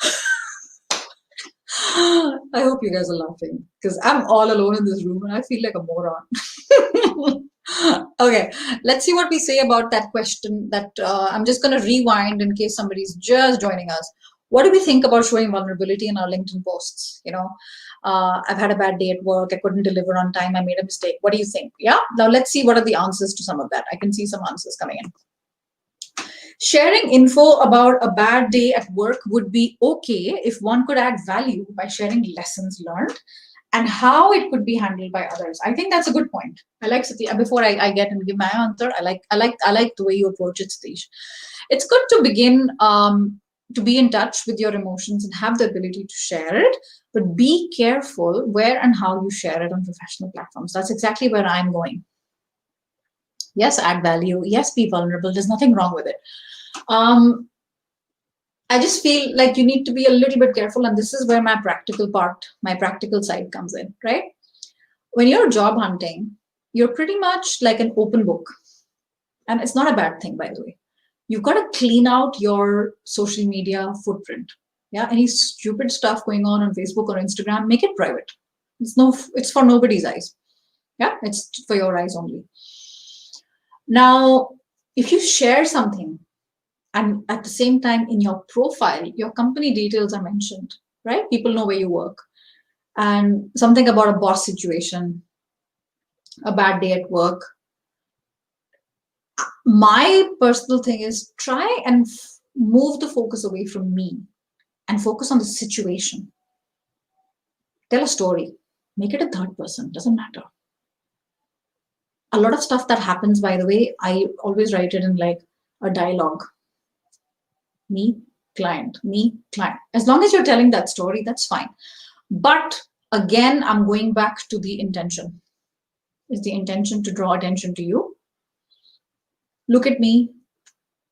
I hope you guys are laughing because I'm all alone in this room and I feel like a moron. Okay, let's see what we say about that question. That I'm just going to rewind in case somebody's just joining us. What do we think about showing vulnerability in our LinkedIn posts? I've had a bad day at work. I couldn't deliver on time. I made a mistake. What do you think? Yeah. Now let's see what are the answers to some of that. I can see some answers coming in. Sharing info about a bad day at work would be okay if one could add value by sharing lessons learned and how it could be handled by others. I think that's a good point. I like Satish. Before I get and give my answer, I like the way you approach it, Satish. It's good to begin to be in touch with your emotions and have the ability to share it, but be careful where and how you share it on professional platforms. That's exactly where I'm going. Yes, add value. Yes, be vulnerable. There's nothing wrong with it. I just feel like you need to be a little bit careful, and this is where my practical side comes in, right? When you're job hunting, you're pretty much like an open book. And it's not a bad thing, by the way. You've got to clean out your social media footprint. Yeah, any stupid stuff going on Facebook or Instagram, make it private. It's for nobody's eyes. Yeah, it's for your eyes only. Now, if you share something and at the same time in your profile, your company details are mentioned, right? People know where you work and something about a boss situation, a bad day at work. My personal thing is try and move the focus away from me and focus on the situation. Tell a story, make it a third person, doesn't matter. A lot of stuff that happens, by the way, I always write it in like a dialogue. Me, client, me, client. As long as you're telling that story, that's fine. But again, I'm going back to the intention. Is the intention to draw attention to you? Look at me,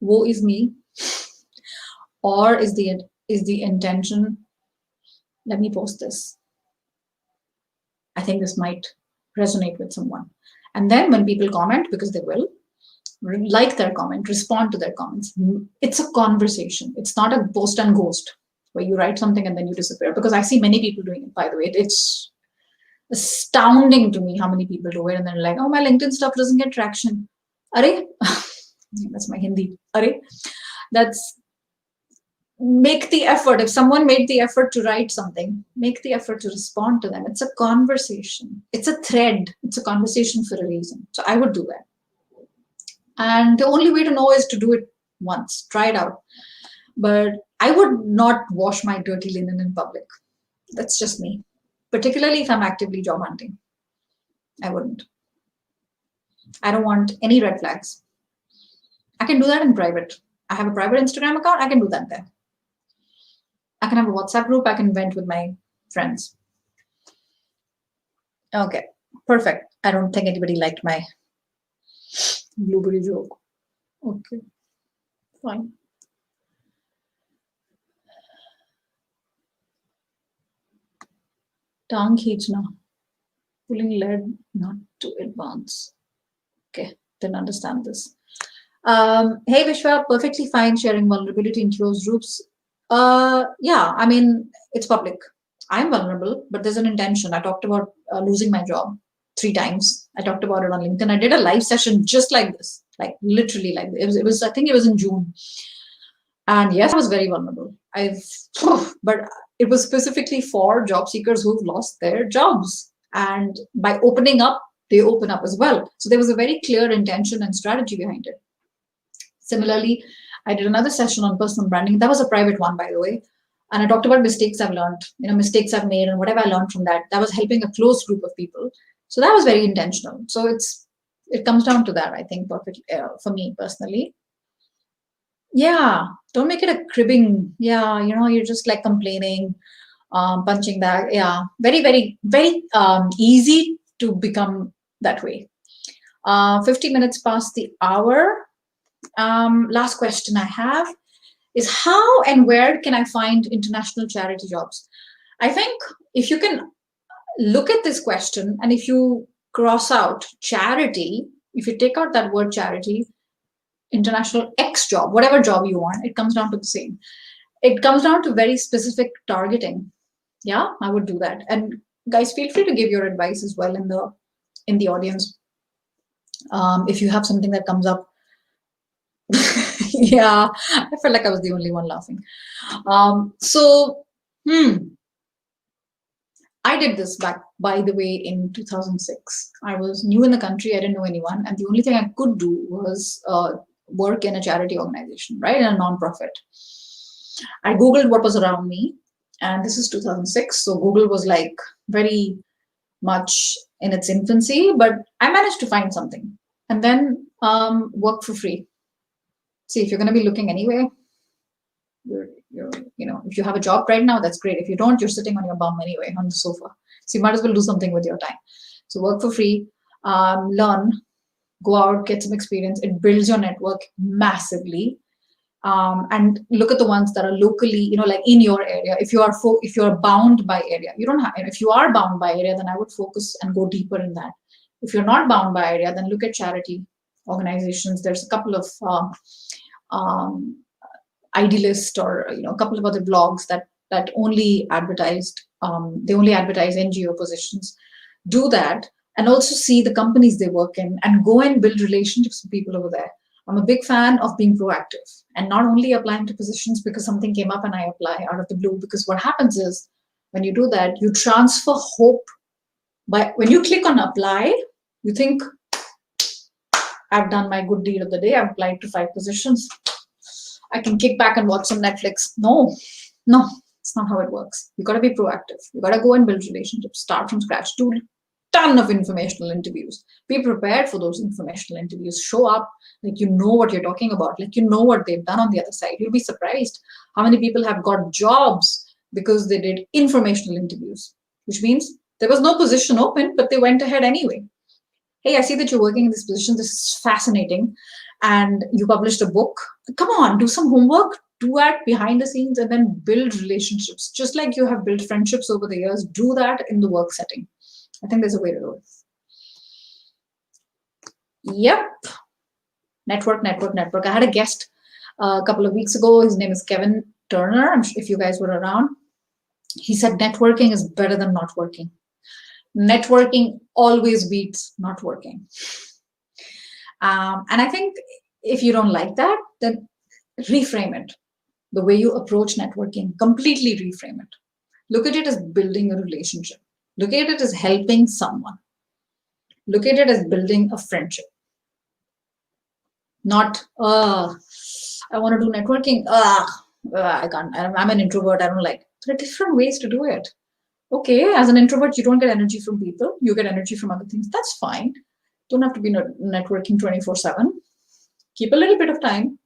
woe is me. Or is the intention, let me post this. I think this might resonate with someone. And then when people comment, because they will, like their comment, respond to their comments. It's a conversation. It's not a post and ghost where you write something and then you disappear. Because I see many people doing it, by the way. It's astounding to me how many people do it. And they're like, oh, my LinkedIn stuff doesn't get traction. Are? That's my Hindi. Are? That's make the effort. If someone made the effort to write something, make the effort to respond to them. It's a conversation. It's a thread. It's a conversation for a reason. So I would do that. And the only way to know is to do it once. Try it out. But I would not wash my dirty linen in public. That's just me. Particularly if I'm actively job hunting. I wouldn't. I don't want any red flags. I can do that in private. I have a private Instagram account. I can do that there. I can have a WhatsApp group. I can vent with my friends. Okay, perfect. I don't think anybody liked my blueberry joke. Okay, fine. Tang kheenchna, pulling lead not to advance. Okay, didn't understand this. Hey Vishwa, perfectly fine sharing vulnerability in closed groups. Yeah, I mean, it's public. I'm vulnerable, but there's an intention. I talked about losing my job 3 times. I talked about it on LinkedIn. I did a live session just like this, like literally like this. It was I think it was in June. And yes, I was very vulnerable. But it was specifically for job seekers who've lost their jobs. And by opening up, they open up as well. So there was a very clear intention and strategy behind it. Similarly, I did another session on personal branding. That was a private one, by the way. And I talked about mistakes I've learned, mistakes I've made and whatever I learned from that. That was helping a close group of people. So that was very intentional. So it comes down to that, I think, perfectly for me personally. Yeah, don't make it a cribbing. Yeah, you're just like complaining, punching bag. Yeah, very, very, very easy to become that way. 50 minutes past the hour. Last question I have is how and where can I find international charity jobs? I think if you can look at this question and if you cross out charity, if you take out that word charity, international X job, whatever job you want, it comes down to the same. It comes down to very specific targeting. Yeah, I would do that. And guys, feel free to give your advice as well in the audience. If you have something that comes up. Yeah, I felt like I was the only one laughing. So, I did this back, by the way, in 2006. I was new in the country. I didn't know anyone. And the only thing I could do was work in a charity organization, right? In a nonprofit. I Googled what was around me. And this is 2006. So Google was like very much in its infancy, but I managed to find something and then work for free. See, if you're going to be looking anyway, if you have a job right now, that's great. If you don't, you're sitting on your bum anyway on the sofa. So you might as well do something with your time. So work for free, learn, go out, get some experience. It builds your network massively. And look at the ones that are locally, like in your area. If you're bound by area, you don't have. If you are bound by area, then I would focus and go deeper in that. If you're not bound by area, then look at charity organizations. There's a couple of Idealist or a couple of other blogs that only advertised. They only advertise NGO positions. Do that and also see the companies they work in and go and build relationships with people over there. I'm a big fan of being proactive and not only applying to positions because something came up and I apply out of the blue. Because what happens is when you do that, you transfer hope. But when you click on apply, you think, I've done my good deed of the day. I've applied to 5 positions. I can kick back and watch some Netflix. No, it's not how it works. You got to be proactive. You got to go and build relationships, start from scratch, do a ton of informational interviews. Be prepared for those informational interviews. Show up like you know what you're talking about, like you know what they've done on the other side. You'll be surprised how many people have got jobs because they did informational interviews, which means there was no position open, but they went ahead anyway. Hey, I see that you're working in this position. This is fascinating. And you published a book. Come on, do some homework, do that behind the scenes, and then build relationships. Just like you have built friendships over the years, do that in the work setting. I think there's a way to do it. Yep. Network. I had a guest a couple of weeks ago. His name is Kevin Turner. I'm sure if you guys were around. He said networking is better than not working. Networking always beats not working. And I think if you don't like that, then reframe it. The way you approach networking, completely reframe it. Look at it as building a relationship. Look at it as helping someone. Look at it as building a friendship. Not, I want to do networking. I can't. I'm an introvert. I don't like. There are different ways to do it. Okay, as an introvert, you don't get energy from people. You get energy from other things. That's fine. Don't have to be networking 24/7. Keep a little bit of time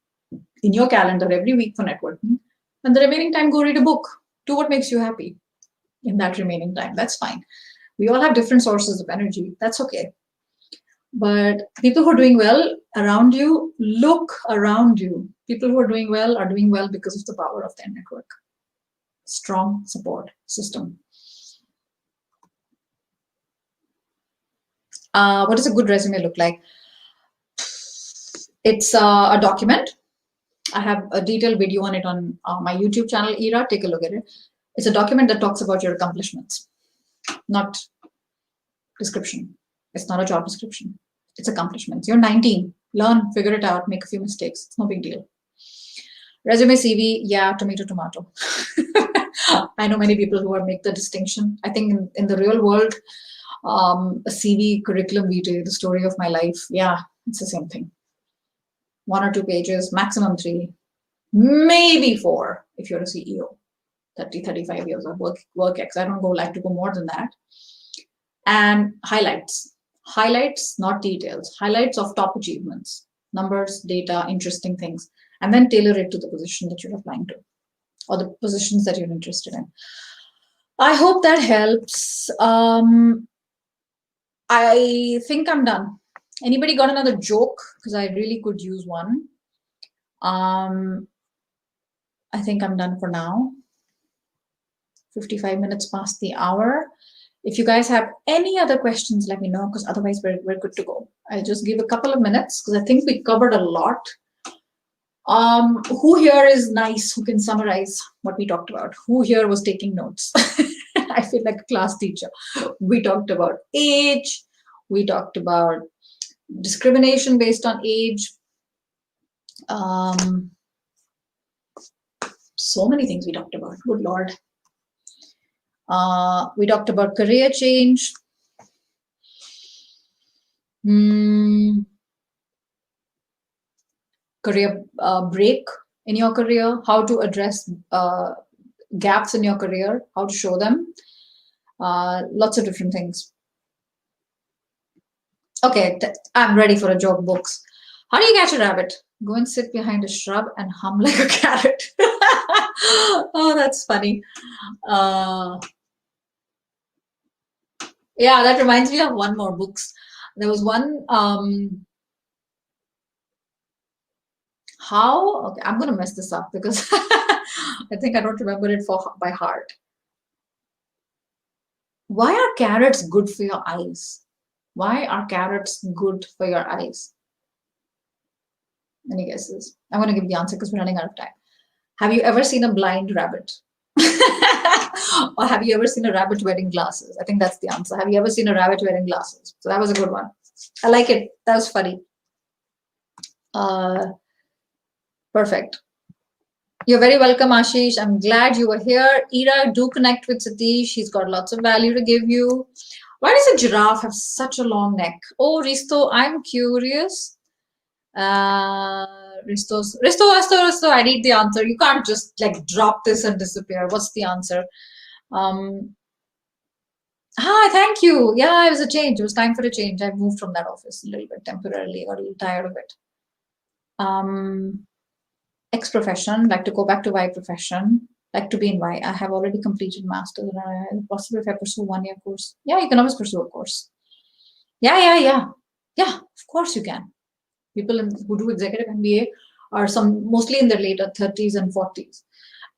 in your calendar every week for networking. And the remaining time, go read a book. Do what makes you happy in that remaining time. That's fine. We all have different sources of energy. That's okay. But people who are doing well around you, look around you. People who are doing well because of the power of their network. Strong support system. What does a good resume look like? It's a document. I have a detailed video on it on my YouTube channel, Era. Take a look at it. It's a document that talks about your accomplishments, not description. It's not a job description. It's accomplishments. You're 19. Learn, figure it out, make a few mistakes. It's no big deal. Resume, CV, yeah, tomato. I know many people who make the distinction. I think in the real world, a CV, curriculum vitae, the story of my life, yeah, it's the same thing. 1 or 2 pages, maximum 3, maybe 4 if you're a CEO. 30, 35 years of work ex. I don't like to go more than that. And highlights, not details. Highlights of top achievements, numbers, data, interesting things. and then tailor it to the position that you're applying to or the positions that you're interested in. I hope that helps. I think I'm done. Anybody got another joke? Because I really could use one. I think I'm done for now. 55 minutes past the hour. If you guys have any other questions, let me know, because otherwise we're good to go. I'll just give a couple of minutes because I think we covered a lot. Who here is nice, who can summarize what we talked about? Who here was taking notes? I feel like a class teacher. We talked about age. We talked about discrimination based on age. So many things we talked about. Good Lord. We talked about career change. Career break in your career, how to address gaps in your career, how to show them. Lots of different things. Okay, I'm ready for a joke, books. How do you catch a rabbit? Go and sit behind a shrub and hum like a carrot. Oh, that's funny. Yeah, that reminds me of one more, books. There was one, how, okay, I'm going to mess this up because I think I don't remember it by heart. Why are carrots good for your eyes? Why are carrots good for your eyes? Any guesses? I'm going to give the answer because we're running out of time. Have you ever seen a blind rabbit? Or have you ever seen a rabbit wearing glasses? I think that's the answer. Have you ever seen a rabbit wearing glasses? So that was a good one. I like it. That was funny. Perfect. You're very welcome, Ashish. I'm glad you were here. Ira, do connect with Satish. He's got lots of value to give you. Why does a giraffe have such a long neck? Oh, Risto, I'm curious. Risto, I need the answer. You can't just like drop this and disappear. What's the answer? Hi, thank you. Yeah, it was a change. It was time for a change. I moved from that office a little bit temporarily. Got a little tired of it. X profession, like to go back to Y profession, like to be in Y. I have already completed master's and possibly if I pursue 1 year course. Yeah, you can always pursue a course. Yeah, of course you can. People who do executive MBA are mostly in their later 30s and 40s.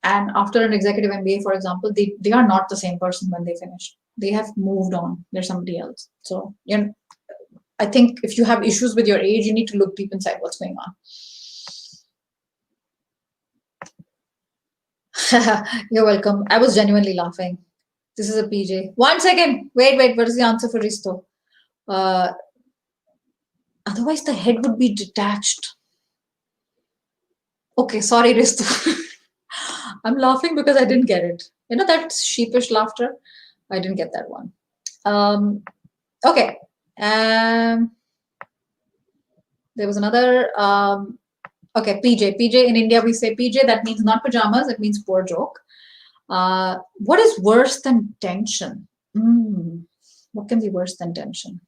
And after an executive MBA, for example, they are not the same person when they finish. They have moved on. They're somebody else. So, I think if you have issues with your age, you need to look deep inside what's going on. You're welcome. I was genuinely laughing. This is a PJ. 1 second. Wait. What is the answer for Risto? Otherwise, the head would be detached. Okay, sorry, Risto. I'm laughing because I didn't get it. You know that sheepish laughter? I didn't get that one. Okay. There was another. Okay, PJ. PJ in India, we say PJ. That means not pajamas. It means poor joke. What is worse than tension? What can be worse than tension?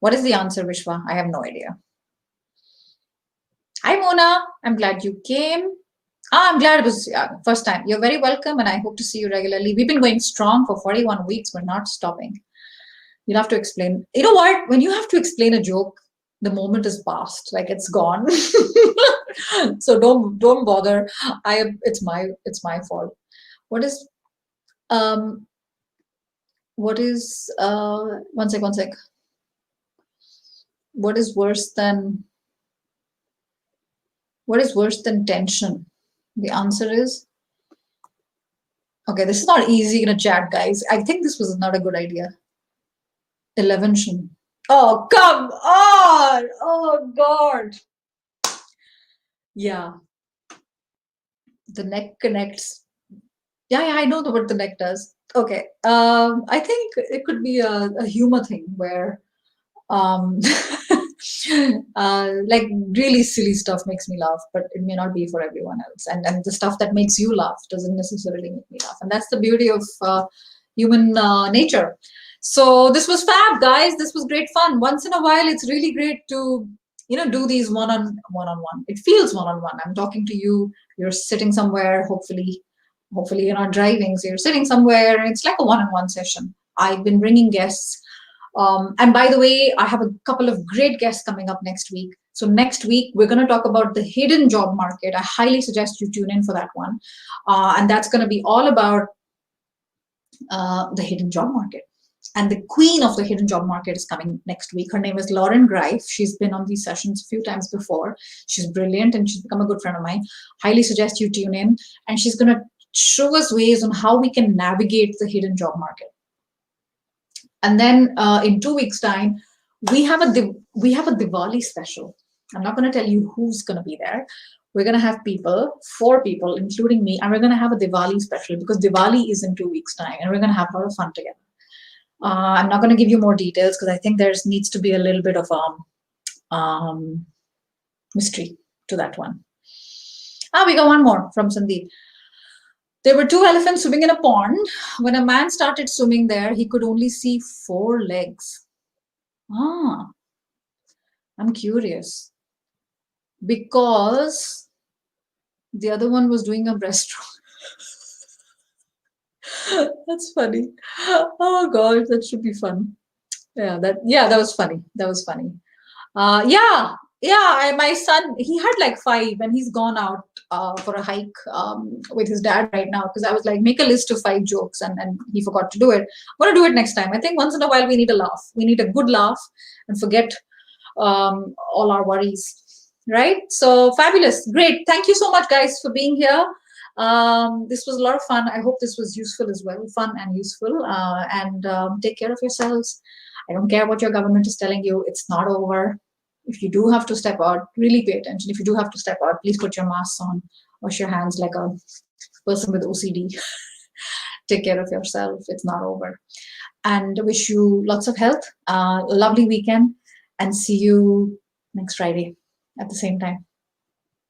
What is the answer, Vishwa? I have no idea. Hi, Mona. I'm glad you came. I'm glad it was first time. You're very welcome, and I hope to see you regularly. We've been going strong for 41 weeks. We're not stopping. You'll have to explain. You know what? When you have to explain a joke, the moment is past. Like it's gone. So don't bother. It's my fault. What is 1 sec. What is worse than tension? The answer is, okay, this is not easy in a chat, guys. I think this was not a good idea. 11. Oh, come on. Oh, God. Yeah. The neck connects. Yeah, I know what the neck does. Okay. I think it could be a humor thing where like really silly stuff makes me laugh, but it may not be for everyone else. And the stuff that makes you laugh doesn't necessarily make me laugh. And that's the beauty of human nature. So this was fab, guys. This was great fun. Once in a while, it's really great to, do these one-on-one. It feels one-on-one. I'm talking to you. You're sitting somewhere. Hopefully you're not driving. So you're sitting somewhere. It's like a one-on-one session. I've been bringing guests. And by the way, I have a couple of great guests coming up next week. So next week, we're going to talk about the hidden job market. I highly suggest you tune in for that one. And that's going to be all about the hidden job market. And the queen of the hidden job market is coming next week. Her name is Lauren Greif. She's been on these sessions a few times before. She's brilliant and she's become a good friend of mine. Highly suggest you tune in. And she's going to show us ways on how we can navigate the hidden job market. And then in 2 weeks' time, we have a Diwali special. I'm not going to tell you who's going to be there. We're going to have 4 people, including me, and we're going to have a Diwali special because Diwali is in 2 weeks' time, and we're going to have a lot of fun together. I'm not going to give you more details because I think there needs to be a little bit of mystery to that one. We got one more from Sandeep. There were 2 elephants swimming in a pond. When a man started swimming there, he could only see 4 legs. I'm curious. Because the other one was doing a breaststroke. That's funny. Oh God, that should be fun. Yeah, that was funny. That was funny. My son, he had like 5 and he's gone out for a hike with his dad right now because I was like, make a list of 5 jokes and he forgot to do it. I'm going to do it next time. I think once in a while we need a laugh. We need a good laugh and forget all our worries. Right? So fabulous. Great. Thank you so much, guys, for being here. This was a lot of fun. I hope this was useful as well. Fun and useful. And take care of yourselves. I don't care what your government is telling you. It's not over. If you do have to step out, really pay attention. If you do have to step out, please put your masks on. Wash your hands like a person with OCD. Take care of yourself. It's not over. And wish you lots of health, a lovely weekend, and see you next Friday at the same time.